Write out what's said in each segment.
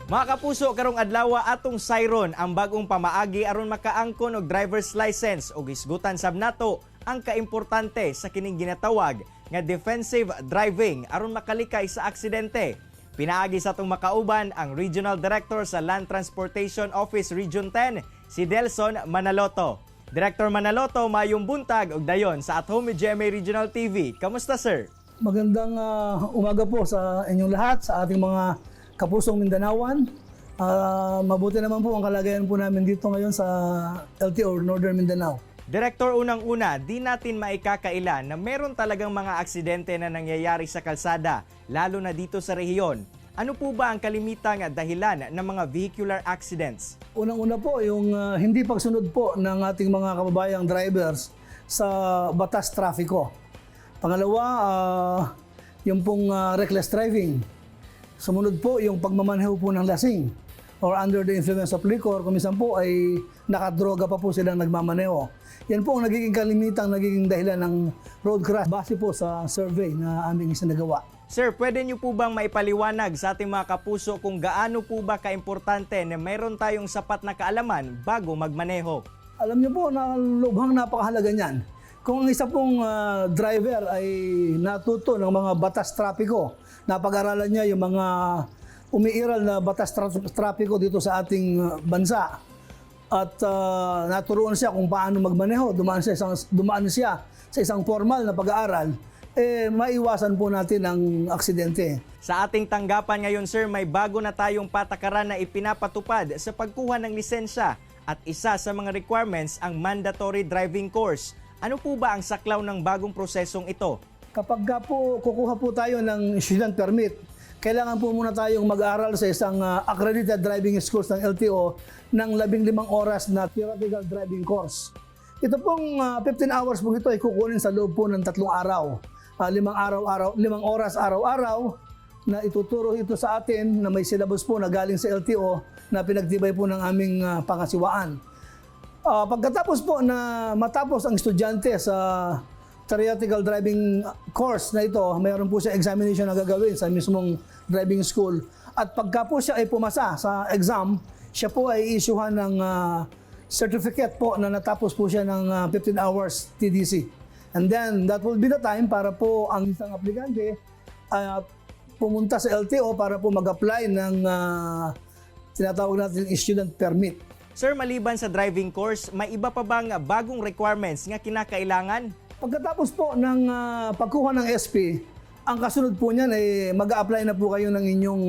Mga kapuso, karong adlaw atong sayron ang bagong pamaagi aron makaangkon og driver's license ug isgutan sab nato ang kaimportante sa kining ginatawag nga defensive driving aron makalikay sa aksidente. Pinaagi sa atong makauban ang Regional Director sa Land Transportation Office Region 10, si Delson Manaloto. Director Manaloto, mayong buntag og dayon sa At Home with GMA Regional TV. Kamusta, sir? Magandang umaga po sa inyong lahat, sa ating mga kapusong Mindanaoan. Mabuti naman po ang kalagayan po namin dito ngayon sa LTO, Northern Mindanao. Direktor, unang-una, di natin maikakaila na meron talagang mga aksidente na nangyayari sa kalsada, lalo na dito sa rehiyon. Ano po ba ang kalimitang dahilan ng mga vehicular accidents? Unang-una po, yung hindi pagsunod po ng ating mga kababayang drivers sa batas trafiko. Pangalawa, yung pong reckless driving. Sumunod po yung pagmamaneho po ng lasing or under the influence of liquor, kung minsan po ay nakadroga pa po silang nagmamaneho. Yan po ang nagiging kalimitang nagiging dahilan ng road crash base po sa survey na aming isinagawa. Sir, pwede niyo po bang maipaliwanag sa ating mga kapuso kung gaano po ba kaimportante na mayroon tayong sapat na kaalaman bago magmaneho? Alam niyo po na lubhang napakahalaga niyan. Kung ang isa pong driver ay natuto ng mga batas trapiko, napag-aralan niya yung mga umiiral na batas trapiko dito sa ating bansa at naturuan siya kung paano magmaneho, dumaan siya sa isang formal na pag-aaral, maiwasan po natin ang aksidente. Sa ating tanggapan ngayon, sir, may bago na tayong patakaran na ipinapatupad sa pagkuha ng lisensya at isa sa mga requirements ang mandatory driving course. Ano po ba ang saklaw ng bagong prosesong ito? Kapag po kukuha po tayo ng student permit, kailangan po muna tayong mag-aaral sa isang accredited driving schools ng LTO ng 15 oras na theoretical driving course. Ito pong 15 hours po ito ay kukunin sa loob po ng 3 araw. 5 oras araw-araw na ituturo ito sa atin na may syllabus po na galing sa LTO na pinagtibay po ng aming pangasiwaan. Pagkatapos po na matapos ang estudyante sa theoretical driving course na ito, mayroon po siya examination na gagawin sa mismong driving school. At pagka po siya ay pumasa sa exam, siya po ay isyuhan ng certificate po na natapos po siya ng 15 hours TDC. And then that will be the time para po ang isang aplikante pumunta sa LTO para po mag-apply ng tinatawag natin student permit. Sir, maliban sa driving course, may iba pa bang bagong requirements nga kinakailangan? Pagkatapos po ng pagkuha ng SP, ang kasunod po niyan ay mag-a-apply na po kayo ng inyong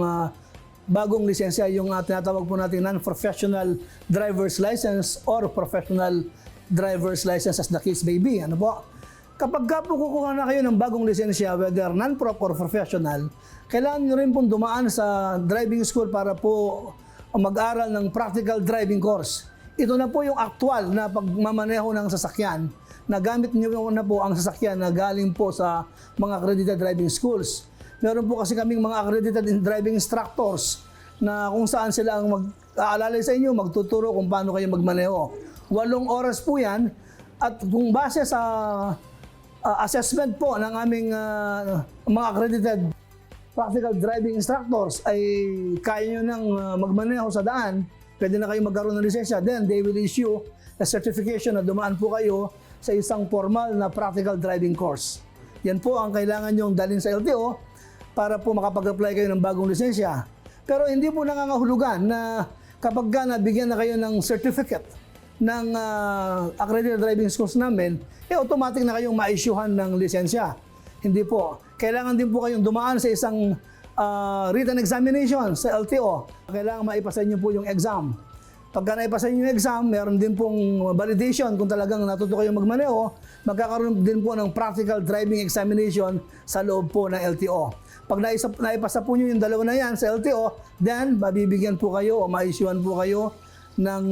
bagong lisensya, yung tinatawag po natin non-professional driver's license or professional driver's license as the case may be. Ano po? Kapag po kukuha na kayo ng bagong lisensya, whether non-prof or professional, kailangan nyo rin pong dumaan sa driving school para po mag-aral ng practical driving course. Ito na po yung actual na pagmamaneho ng sasakyan na gamit nyo na po ang sasakyan na galing po sa mga accredited driving schools. Meron po kasi kaming mga accredited driving instructors na kung saan sila ang mag-aalalay sa inyo, magtuturo kung paano kayo magmaneho. 8 oras po yan at kung base sa assessment po ng aming mga accredited practical driving instructors ay kaya nyo nang magmaneho sa daan, pwede na kayo magkaroon ng lisensya, then they will issue a certification na dumaan po kayo sa isang formal na practical driving course. Yan po ang kailangan nyong dalhin sa LTO para po makapag-apply kayo ng bagong lisensya. Pero hindi po nangangahulugan na kapag nabigyan na kayo ng certificate ng accredited driving schools namin, automatic na kayong ma-issuehan ng lisensya. Hindi po. Kailangan din po kayong dumaan sa isang written examination sa LTO. Kailangan maipasa niyo po yung exam. Pagka naipasa niyo yung exam, meron din pong validation kung talagang natuto kayong magmaneho, magkakaroon din po ng practical driving examination sa loob po ng LTO. Pag naipasa po niyo yung dalawa na yan sa LTO, then mabibigyan po kayo o ma-issuehan po kayo ng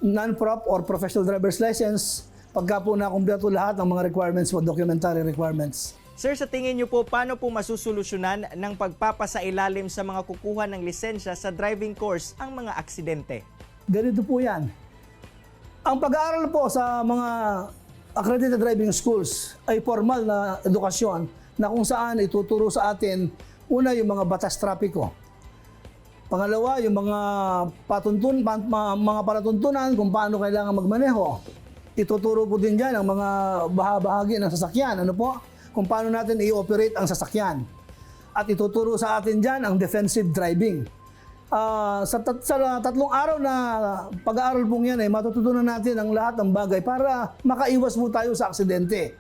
non-prop or professional driver's license pagka po nakumpleto lahat ng mga requirements o documentary requirements. Sir, sa tingin niyo po, paano po masusolusyonan ng pagpapasailalim sa mga kukuha ng lisensya sa driving course ang mga aksidente? Ganito po yan. Ang pag-aaral po sa mga accredited driving schools ay formal na edukasyon na kung saan ituturo sa atin una yung mga batas trapiko. Pangalawa, yung mga mga palatuntunan kung paano kailangan magmaneho. Ituturo po din dyan ang mga bahagi ng sasakyan. Ano po? Kung paano natin i-operate ang sasakyan. At ituturo sa atin dyan ang defensive driving. Sa tatlong araw na pag-aaral pong yan, matututunan natin ang lahat ng bagay para makaiwas po tayo sa aksidente.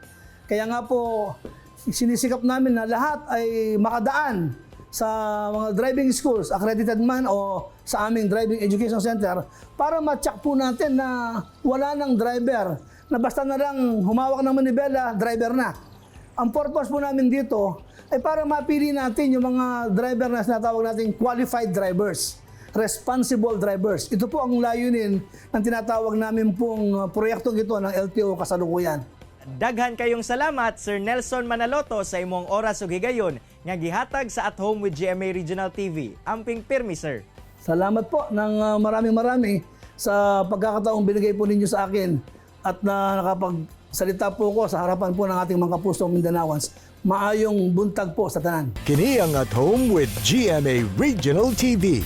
Kaya nga po, sinisikap namin na lahat ay makadaan sa mga driving schools, accredited man o sa aming driving education center para ma-check po natin na wala ng driver, na basta na lang humawak ng manibela, driver na. Ang purpose po namin dito ay para mapili natin yung mga driver na sinatawag natin qualified drivers, responsible drivers. Ito po ang layunin ng tinatawag namin pong proyektong ito ng LTO kasalukuyan. Daghan kayong salamat, Sir Nelson Manaloto, sa imong oras ug higayon nga gihatag sa At Home with GMA Regional TV. Amping pirmi, sir. Salamat po ng maraming sa pagkakataong binigay po ninyo sa akin at na nakapagsalita po ko sa harapan po ng ating mga kapusong Mindanawans. Maayong buntag po sa tanan. Kini ang At Home with GMA Regional TV.